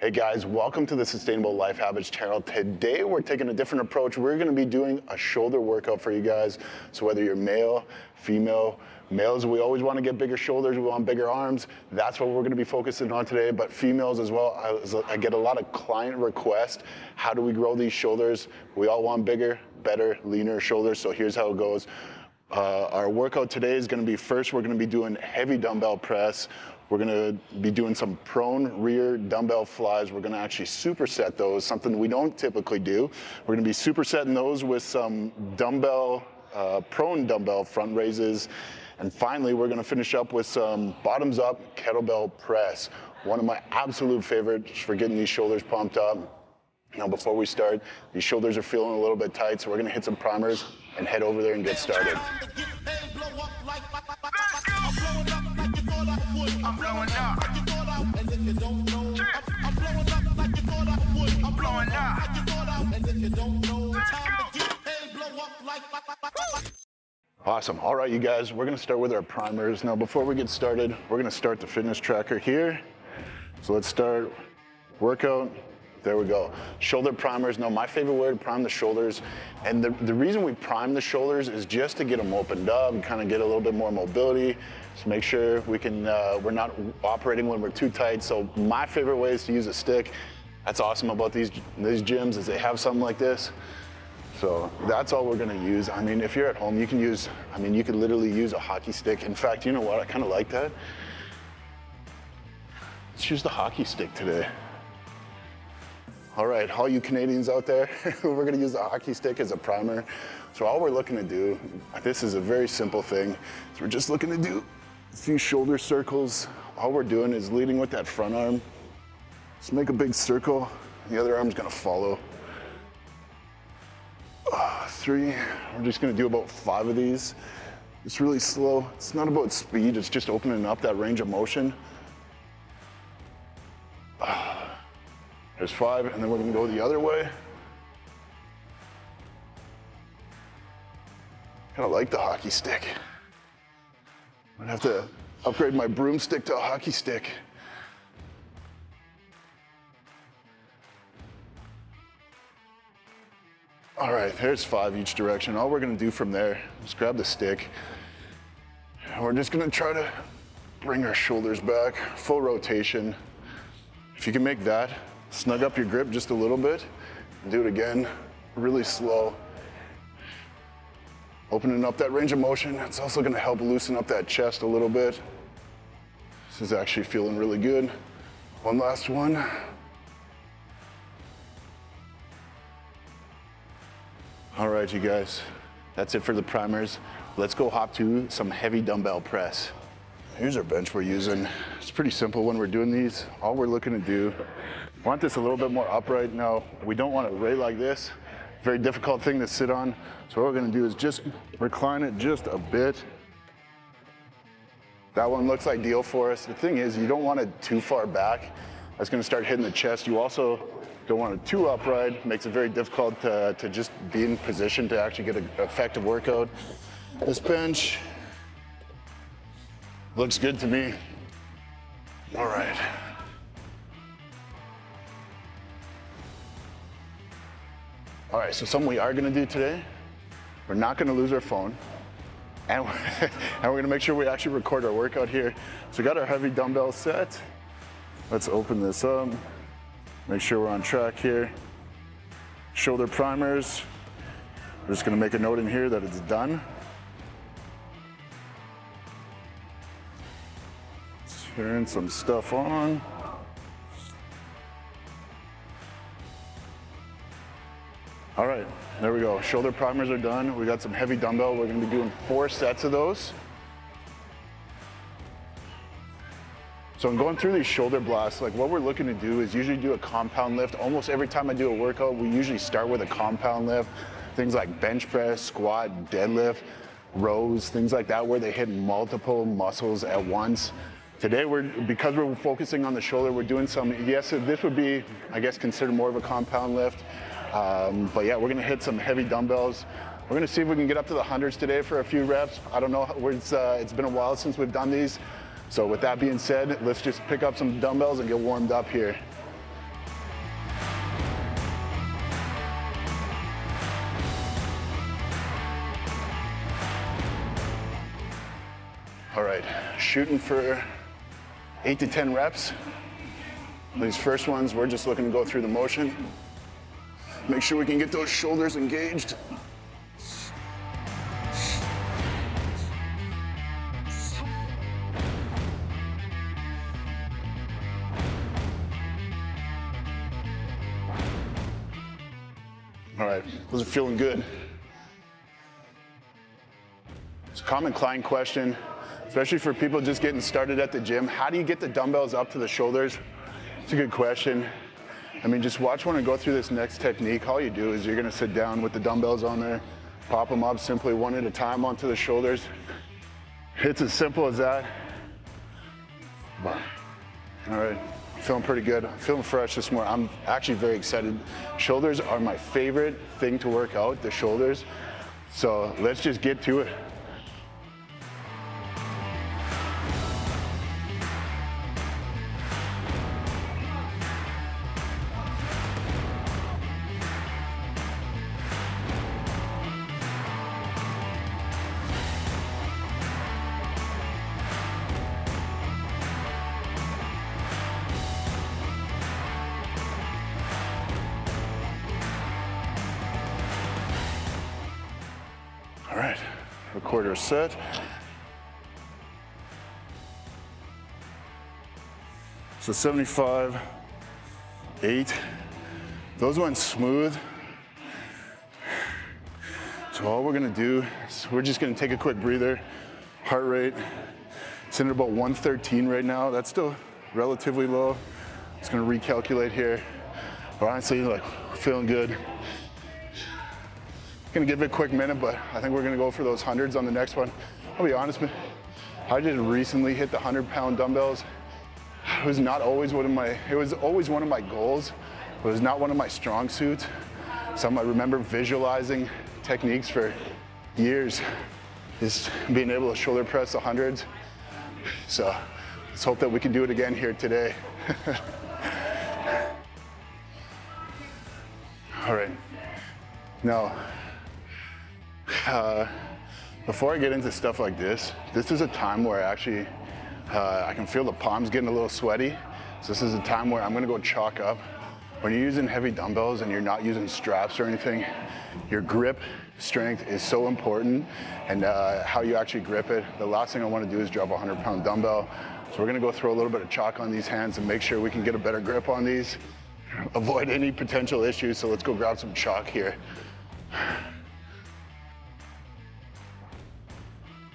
Hey guys, welcome to the Sustainable Life Habits channel. Today we're taking a different approach. We're gonna be doing a shoulder workout for you guys. So whether you're male, female, males, we always wanna get bigger shoulders, we want bigger arms. That's what we're gonna be focusing on today, but females as well. I get a lot of client requests. How do we grow these shoulders? We all want bigger, better, leaner shoulders, so here's how it goes. Our workout today is gonna be, first we're gonna be doing heavy dumbbell press. We're gonna be doing some prone rear dumbbell flies. We're gonna actually superset those, something we don't typically do. We're gonna be supersetting those with some dumbbell, prone dumbbell front raises. And finally, we're gonna finish up with some bottoms up kettlebell press. One of my absolute favorites for getting these shoulders pumped up. Now, before we start, these shoulders are feeling a little bit tight, so we're gonna hit some primers and head over there and get started. I'm blowing up. And if you don't know, I'm blowing up like you thought I would. I'm blowing up like you thought I would. And if you don't know, time to get paid, blow up like. Awesome. All right, you guys, we're gonna start with our primers. Now, before we get started, we're gonna start the fitness tracker here. So let's start workout. There we go. Shoulder primers. Now, my favorite way to prime the shoulders, and the reason we prime the shoulders is just to get them opened up and kind of get a little bit more mobility. Just make sure we can, we're not operating when we're too tight. So my favorite way is to use a stick. That's awesome about these gyms is they have something like this. So that's all we're gonna use. I mean, if you're at home, you can use, you could literally use a hockey stick. In fact, you know what? I kind of like that. Let's use the hockey stick today. All right, all you Canadians out there, we're gonna use the hockey stick as a primer. So all we're looking to do, this is a very simple thing. So we're just looking to do a few shoulder circles. All we're doing is leading with that front arm. Just make a big circle. The other arm's gonna follow. 3, we're just gonna do about 5 of these. It's really slow. It's not about speed, it's just opening up that range of motion. There's 5, and then we're gonna go the other way. Kinda like the hockey stick. I'm gonna have to upgrade my broomstick to a hockey stick. All right, there's 5 each direction. All we're gonna do from there is grab the stick, and we're just gonna try to bring our shoulders back, full rotation. If you can make that, snug up your grip just a little bit, and do it again, really slow. Opening up that range of motion. It's also gonna help loosen up that chest a little bit. This is actually feeling really good. One last one. All right, you guys, that's it for the primers. Let's go hop to some heavy dumbbell press. Here's our bench we're using. It's pretty simple when we're doing these. All we're looking to do, want this a little bit more upright. Now, we don't want it right like this. Very difficult thing to sit on. So what we're gonna do is just recline it just a bit. That one looks ideal for us. The thing is, you don't want it too far back. That's gonna start hitting the chest. You also don't want it too upright. Makes it very difficult to just be in position to actually get an effective workout. This bench looks good to me. All right. All right, so something we are gonna do today, we're not gonna lose our phone, and we're gonna make sure we actually record our workout here. So we got our heavy dumbbell set. Let's open this up, make sure we're on track here. Shoulder primers, we're just gonna make a note in here that it's done. Let's turn some stuff on. All right, there we go. Shoulder primers are done. We got some heavy dumbbell. We're gonna be doing 4 sets of those. So I'm going through these shoulder blasts. Like what we're looking to do is usually do a compound lift. Almost every time I do a workout, we usually start with a compound lift. Things like bench press, squat, deadlift, rows, things like that, where they hit multiple muscles at once. Today, because we're focusing on the shoulder, we're doing some, yes, this would be, I guess, considered more of a compound lift. But yeah, we're gonna hit some heavy dumbbells. We're gonna see if we can get up to the hundreds today for a few reps. I don't know, it's been a while since we've done these. So with that being said, let's just pick up some dumbbells and get warmed up here. All right, shooting for 8 to 10 reps. These first ones, we're just looking to go through the motion. Make sure we can get those shoulders engaged. All right, those are feeling good. It's a common client question, especially for people just getting started at the gym. How do you get the dumbbells up to the shoulders? It's a good question. I mean, just watch when I go through this next technique. All you do is you're gonna sit down with the dumbbells on there, pop them up simply one at a time onto the shoulders. It's as simple as that. All right, feeling pretty good. Feeling fresh this morning. I'm actually very excited. Shoulders are my favorite thing to work out, the shoulders. So let's just get to it. All right, recorder set. So 75, 8. Those went smooth. So all we're gonna do is we're just gonna take a quick breather. Heart rate, it's in at about 113 right now. That's still relatively low. Just gonna recalculate here. But honestly, like, feeling good. Gonna give it a quick minute, but I think we're gonna go for those hundreds on the next one. I'll be honest, man, I just recently hit the 100-pound dumbbells. It was not always it was always one of my goals, but it was not one of my strong suits. So I remember visualizing techniques for years, just being able to shoulder press the hundreds. So let's hope that we can do it again here today. All right, now, before I get into stuff like this is a time where I can feel the palms getting a little sweaty. So this is a time where I'm gonna go chalk up. When you're using heavy dumbbells and you're not using straps or anything, your grip strength is so important, and how you actually grip it. The last thing I wanna do is drop a 100-pound dumbbell. So we're gonna go throw a little bit of chalk on these hands and make sure we can get a better grip on these, avoid any potential issues. So let's go grab some chalk here.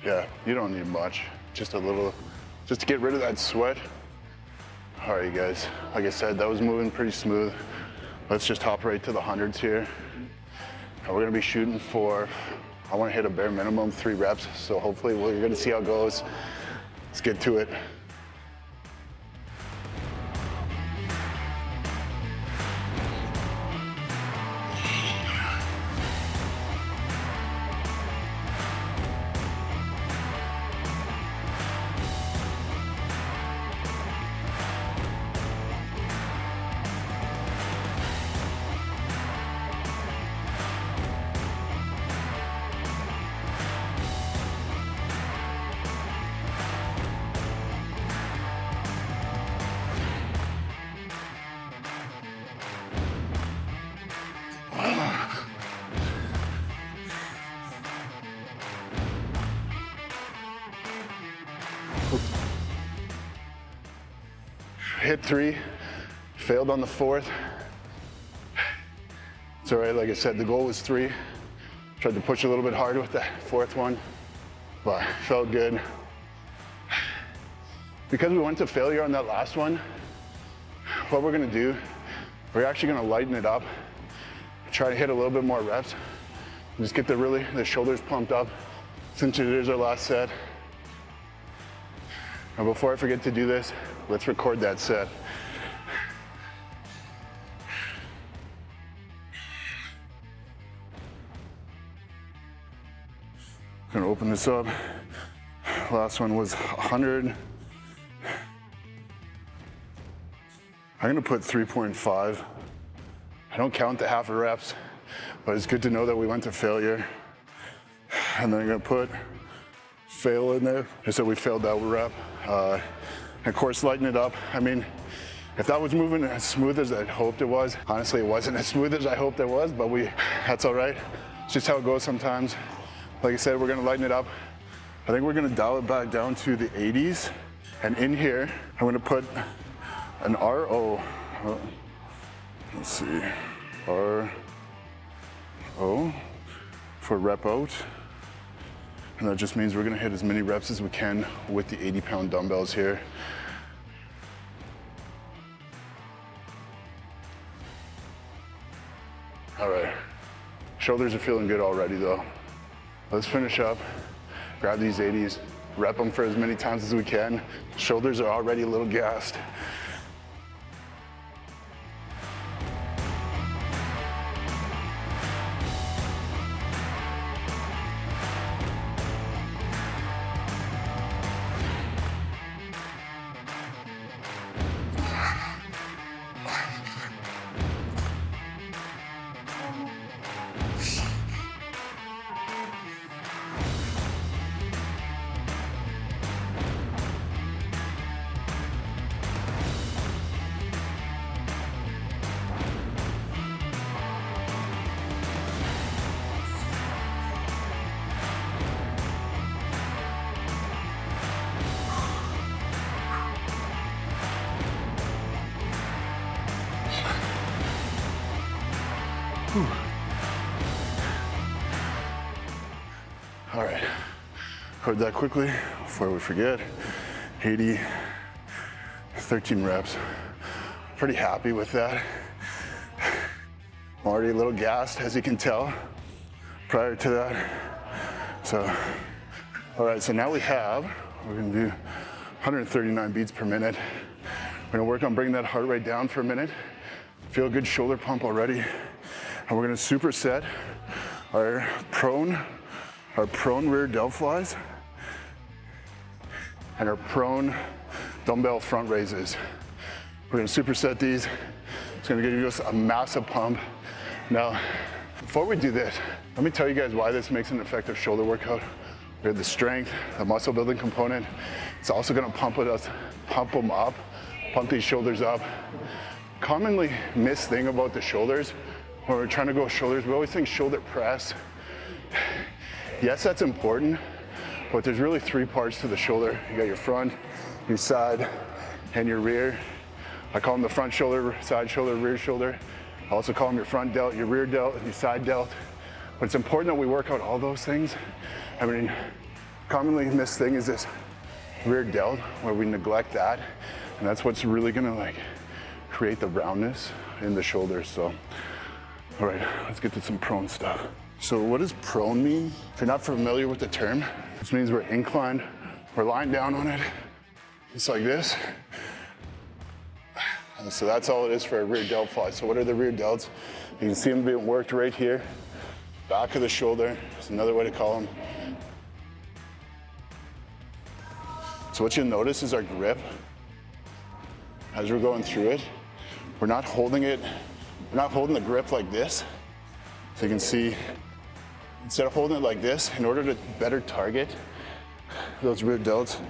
Yeah, you don't need much, just a little, just to get rid of that sweat. All right, you guys, like I said, that was moving pretty smooth. Let's just hop right to the hundreds here. And we're gonna be shooting for, I wanna hit a bare minimum 3 reps, so hopefully you're gonna see how it goes. Let's get to it. Hit 3, failed on the 4th. It's all right, like I said, the goal was 3. Tried to push a little bit harder with that 4th one, but felt good. Because we went to failure on that last one, what we're gonna do, we're actually gonna lighten it up, try to hit a little bit more reps, just get the shoulders pumped up, since it is our last set. Now before I forget to do this, let's record that set. Gonna open this up. Last one was 100. I'm gonna put 3.5. I don't count the half of reps, but it's good to know that we went to failure. And then I'm gonna put fail in there. I said we failed that rep. Of course, lighten it up. I mean, if that was moving as smooth as I hoped it was, honestly, it wasn't as smooth as I hoped it was, but that's all right. It's just how it goes sometimes. Like I said, we're gonna lighten it up. I think we're gonna dial it back down to the 80s. And in here, I'm gonna put an RO. Let's see, RO for rep out. And that just means we're gonna hit as many reps as we can with the 80-pound dumbbells here. All right, shoulders are feeling good already though. Let's finish up, grab these 80s, rep them for as many times as we can. Shoulders are already a little gassed. All right, record that quickly before we forget. 80, 13 reps. Pretty happy with that. I'm already a little gassed, as you can tell, prior to that. So, all right, so now we're gonna do 139 beats per minute. We're gonna work on bringing that heart rate down for a minute. Feel a good shoulder pump already. And we're gonna superset our prone rear delt flies and our prone dumbbell front raises. We're gonna superset these. It's gonna give us a massive pump. Now, before we do this, let me tell you guys why this makes an effective shoulder workout. We have the strength, the muscle building component. It's also gonna pump them up, pump these shoulders up. Commonly missed thing about the shoulders, when we're trying to go shoulders, we always think shoulder press. Yes, that's important, but there's really three parts to the shoulder. You got your front, your side, and your rear. I call them the front shoulder, side shoulder, rear shoulder. I also call them your front delt, your rear delt, and your side delt. But it's important that we work out all those things. I mean, commonly missed thing is this rear delt, where we neglect that. And that's what's really gonna create the roundness in the shoulders. So, all right, let's get to some prone stuff. So what does prone mean? If you're not familiar with the term, this means we're inclined, we're lying down on it, just like this. And so that's all it is for a rear delt fly. So what are the rear delts? You can see them being worked right here. Back of the shoulder is another way to call them. So what you'll notice is our grip, as we're going through it, we're not holding the grip like this. So you can see, instead of holding it like this, in order to better target those rear delts,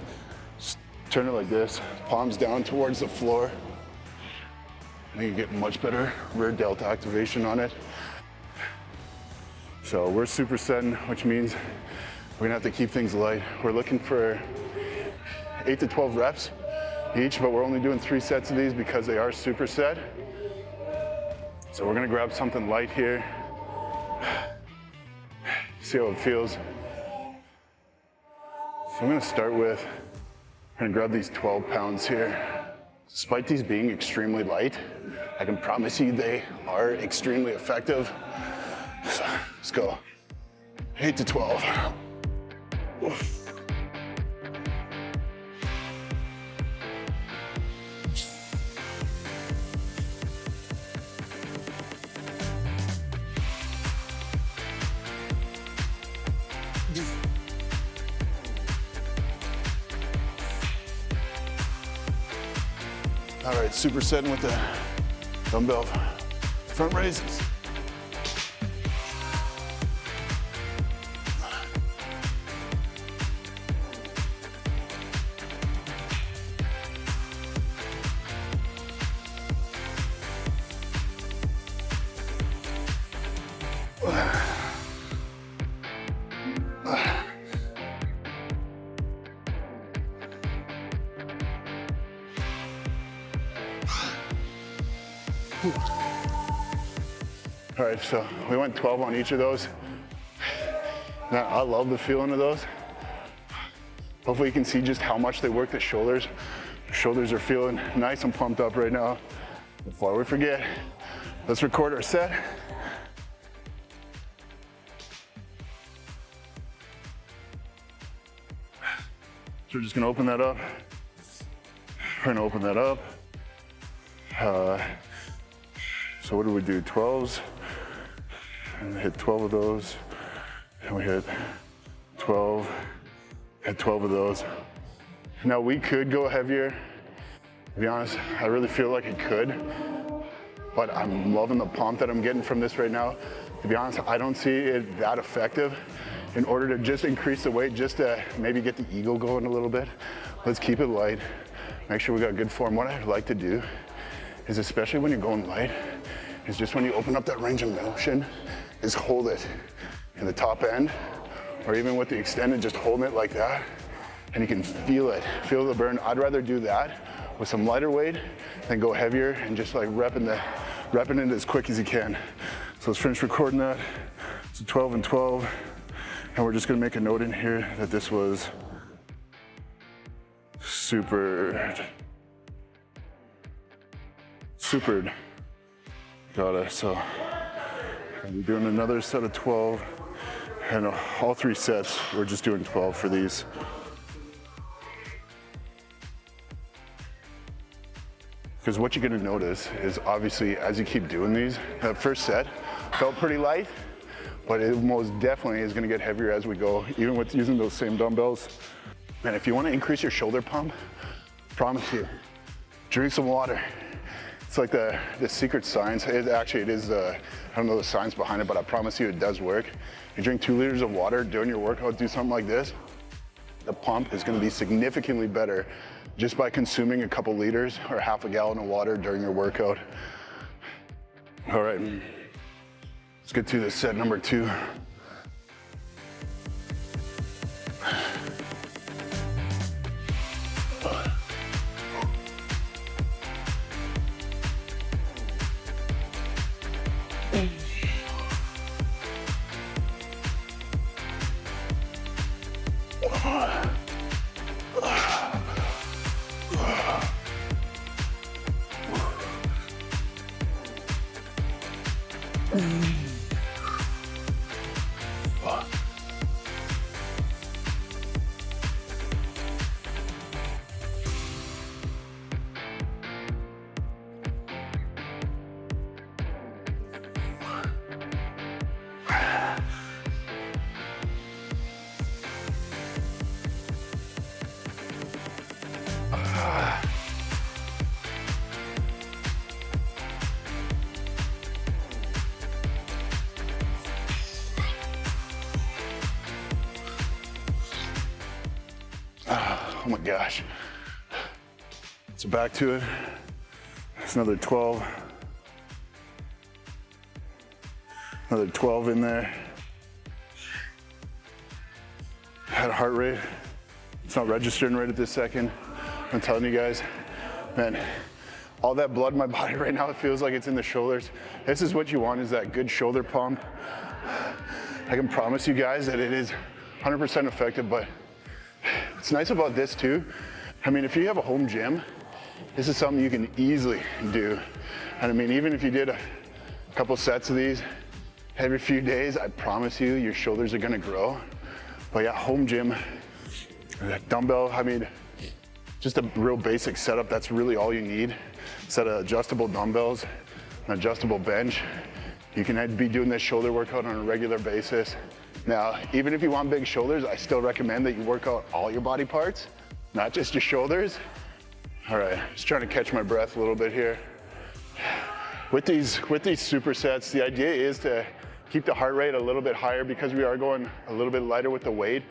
just turn it like this, palms down towards the floor. And you get much better rear delt activation on it. So we're supersetting, which means we're gonna have to keep things light. We're looking for 8 to 12 reps each, but we're only doing 3 sets of these because they are superset. So we're gonna grab something light here. See how it feels. So I'm gonna start with, I'm gonna grab these 12 pounds here. Despite these being extremely light, I can promise you they are extremely effective. So let's go. 8 to 12. Oof. All right, supersetting with the dumbbell front raises. All right, so we went 12 on each of those. Now, I love the feeling of those. Hopefully you can see just how much they work the shoulders. The shoulders are feeling nice and pumped up right now. Before we forget, let's record our set. So we're just gonna open that up. We're gonna open that up. So what do we do, 12s? And hit 12 of those. And we hit 12, hit 12 of those. Now we could go heavier. To be honest, I really feel like it could, but I'm loving the pump that I'm getting from this right now. To be honest, I don't see it that effective. In order to just increase the weight, just to maybe get the ego going a little bit, let's keep it light. Make sure we got good form. What I'd like to do is, especially when you're going light, is just when you open up that range of motion, is hold it in the top end, or even with the extended, just holding it like that, and you can feel it, feel the burn. I'd rather do that with some lighter weight than go heavier and just like repping it as quick as you can. So let's finish recording that. So 12 and 12. And we're just gonna make a note in here that this was supered. Got it. So I'll be doing another set of 12, and all 3 sets, we're just doing 12 for these. Because what you're gonna notice is, obviously, as you keep doing these, that first set felt pretty light, but it most definitely is gonna get heavier as we go, even with using those same dumbbells. And if you wanna increase your shoulder pump, promise you, drink some water. It's like the secret science. It is, I don't know the science behind it, but I promise you it does work. You drink 2 liters of water during your workout, do something like this, the pump is gonna be significantly better just by consuming a couple liters or half a gallon of water during your workout. All right. Let's get to this set number 2. Oh my gosh. So back to it. It's another 12. Another 12 in there. Had a heart rate. It's not registering right at this second. I'm telling you guys, man, all that blood in my body right now, it feels like it's in the shoulders. This is what you want, is that good shoulder pump. I can promise you guys that it is 100% effective, but what's nice about this too, I mean, if you have a home gym, this is something you can easily do. And I mean, even if you did a couple sets of these every few days, I promise you, your shoulders are gonna grow. But yeah, home gym, dumbbell, I mean, just a real basic setup, that's really all you need. Set of adjustable dumbbells, an adjustable bench. You can be doing this shoulder workout on a regular basis. Now, even if you want big shoulders, I still recommend that you work out all your body parts, not just your shoulders. All right, just trying to catch my breath a little bit here. With these supersets, the idea is to keep the heart rate a little bit higher because we are going a little bit lighter with the weight.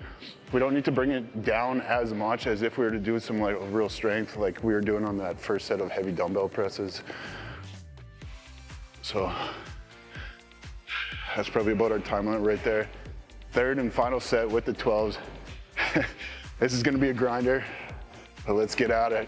We don't need to bring it down as much as if we were to do some like real strength like we were doing on that first set of heavy dumbbell presses. So That's probably about our time limit right there. Third and final set with the 12s. This is gonna be a grinder, but let's get at it.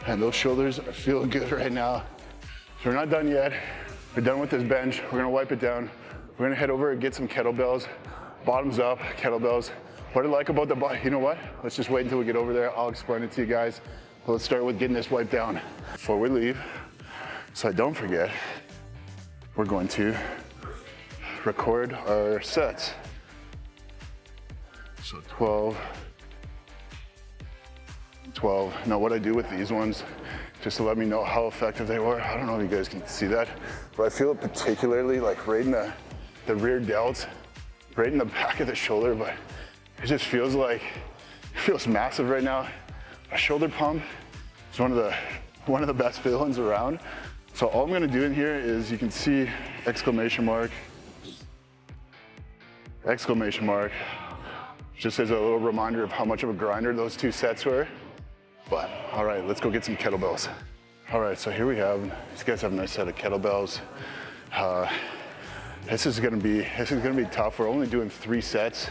And those shoulders are feeling good right now. So we're not done yet. We're done with this bench. We're gonna wipe it down. We're gonna head over and get some kettlebells. Bottoms up, kettlebells. What I like about the body, you know what? Let's just wait until we get over there. I'll explain it to you guys. But let's start with getting this wiped down before we leave. So I don't forget, we're going to record our sets. So 12. Now what I do with these ones, just to let me know how effective they were, I don't know if you guys can see that, but I feel it particularly like right in the rear delts, right in the back of the shoulder, but it just feels like, it feels massive right now. A shoulder pump is one of the best feelings around. So all I'm gonna do in here is, you can see exclamation mark, just as a little reminder of how much of a grinder those two sets were. But all right, let's go get some kettlebells. All right, so here we have, these guys have a nice set of kettlebells. This is gonna be tough. We're only doing 3 sets.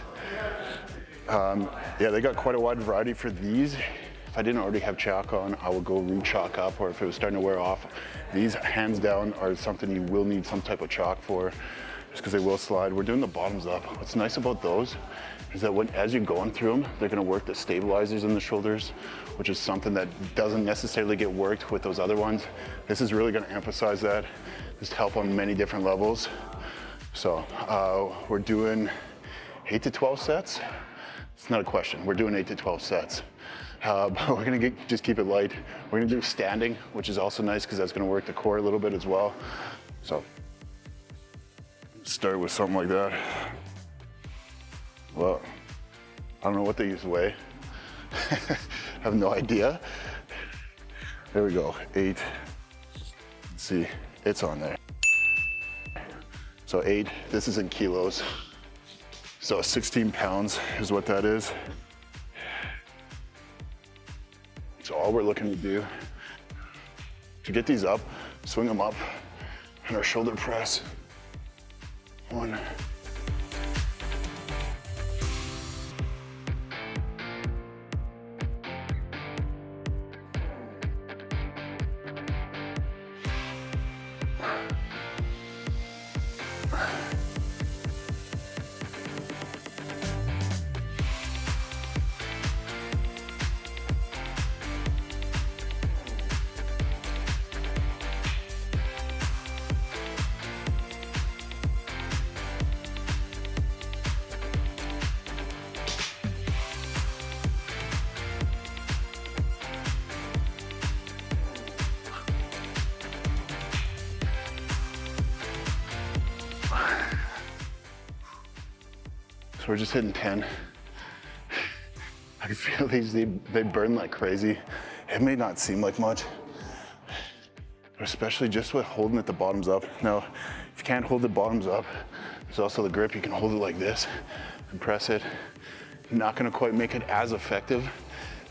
Yeah, they got quite a wide variety for these. If I didn't already have chalk on, I would go re-chalk up, or if it was starting to wear off. These, hands down, are something you will need some type of chalk for, just because they will slide. We're doing the bottoms up. What's nice about those is that as you're going through them, they're gonna work the stabilizers in the shoulders, which is something that doesn't necessarily get worked with those other ones. This is really gonna emphasize that, just help on many different levels. So we're doing 8 to 12 sets. It's not a question, we're doing 8 to 12 sets. But we're gonna just keep it light. We're gonna do standing, which is also nice because that's gonna work the core a little bit as well. So start with something like that. Well, I don't know what they use to weigh. I have no idea. There we go, 8. Let's see, it's on there. So 8, this is in kilos. So 16 pounds is what that is. So all we're looking to do, to get these up, swing them up, and our shoulder press. 1. So we're just hitting 10. I can feel these, they burn like crazy. It may not seem like much, but especially just with holding it the bottoms up. Now, if you can't hold the bottoms up, there's also the grip. You can hold it like this and press it. You're not gonna quite make it as effective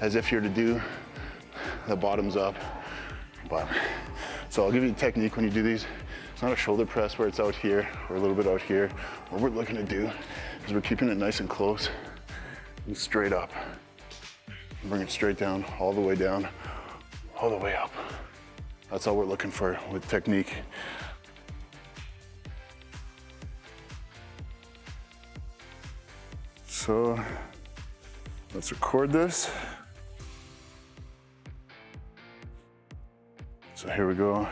as if you're to do the bottoms up. But, so I'll give you a technique when you do these. It's not a shoulder press where it's out here or a little bit out here. What we're looking to do is we're keeping it nice and close and straight up. Bring it straight down, all the way up. That's all we're looking for with technique. So let's record this. So here we go.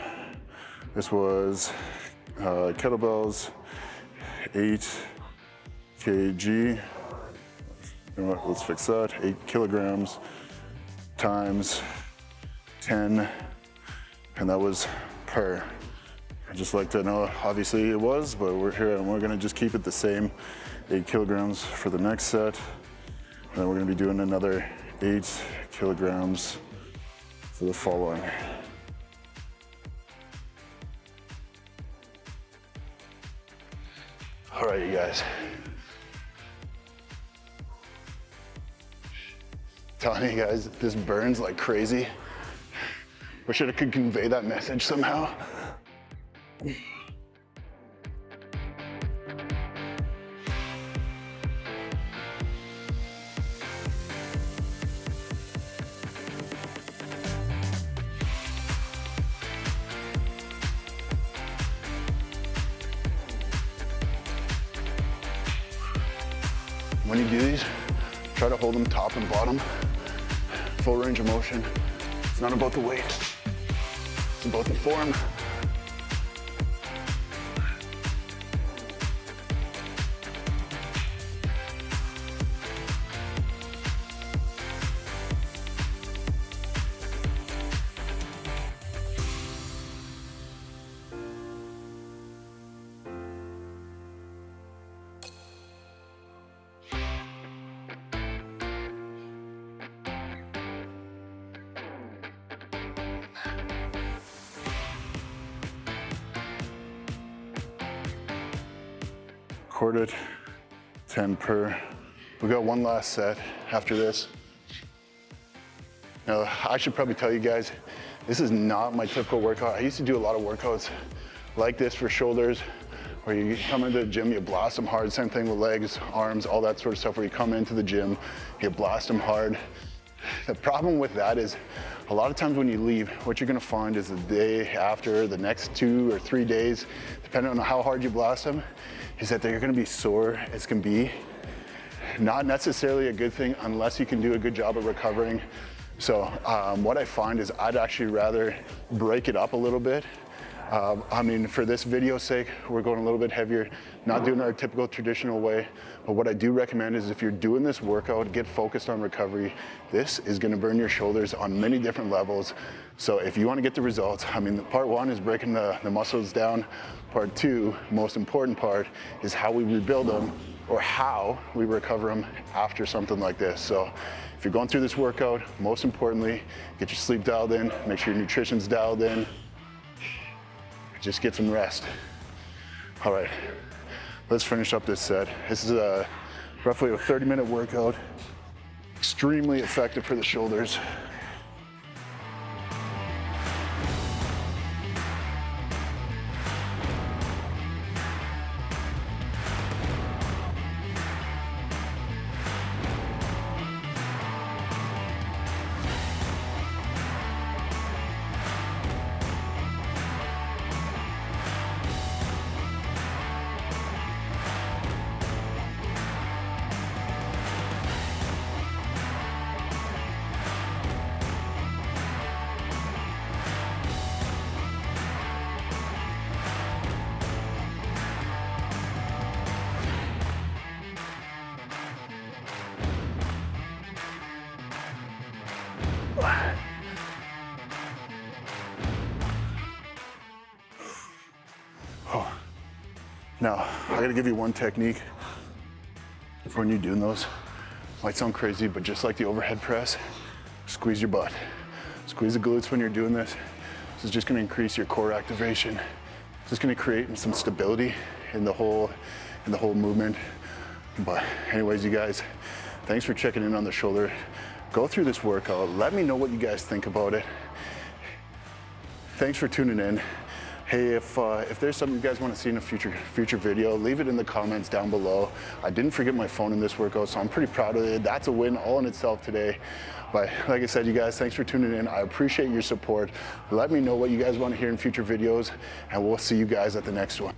This was kettlebells, 8 kg. You know what, let's fix that. 8 kilograms times 10, and that was per. I'd just like to know, obviously it was, but we're here and we're gonna just keep it the same, 8 kilograms for the next set. And then we're gonna be doing another 8 kilograms for the following. All right, you guys. Telling you guys, this burns like crazy. Wish I could convey that message somehow. When you do these, try to hold them top and bottom, full range of motion. It's not about the weight, it's about the form. Record it, 10 per. We got one last set after this. Now, I should probably tell you guys, this is not my typical workout. I used to do a lot of workouts like this for shoulders, where you come into the gym, you blast them hard. Same thing with legs, arms, all that sort of stuff, where you come into the gym, you blast them hard. The problem with that is, a lot of times when you leave, what you're gonna find is the day after, the next 2 or 3 days, depending on how hard you blast them, is that they're gonna be sore as can be. Not necessarily a good thing unless you can do a good job of recovering. So what I find is I'd actually rather break it up a little bit. I mean, for this video's sake, we're going a little bit heavier, not doing our typical traditional way. But what I do recommend is if you're doing this workout, get focused on recovery. This is gonna burn your shoulders on many different levels. So if you wanna get the results, I mean, part one is breaking the muscles down. Part two, most important part, is how we rebuild them or how we recover them after something like this. So if you're going through this workout, most importantly, get your sleep dialed in, make sure your nutrition's dialed in. Just get some rest. All right, let's finish up this set. This is roughly a 30-minute workout, extremely effective for the shoulders. Oh. Now, I gotta give you one technique for when you're doing those. Might sound crazy, but just like the overhead press, squeeze your butt. Squeeze the glutes when you're doing this. This is just gonna increase your core activation. It's just gonna create some stability in the whole movement. But anyways, you guys, thanks for checking in on the shoulder. Go through this workout. Let me know what you guys think about it. Thanks for tuning in. Hey, if there's something you guys want to see in a future video, leave it in the comments down below. I didn't forget my phone in this workout, so I'm pretty proud of it. That's a win all in itself today. But like I said, you guys, thanks for tuning in. I appreciate your support. Let me know what you guys want to hear in future videos, and we'll see you guys at the next one.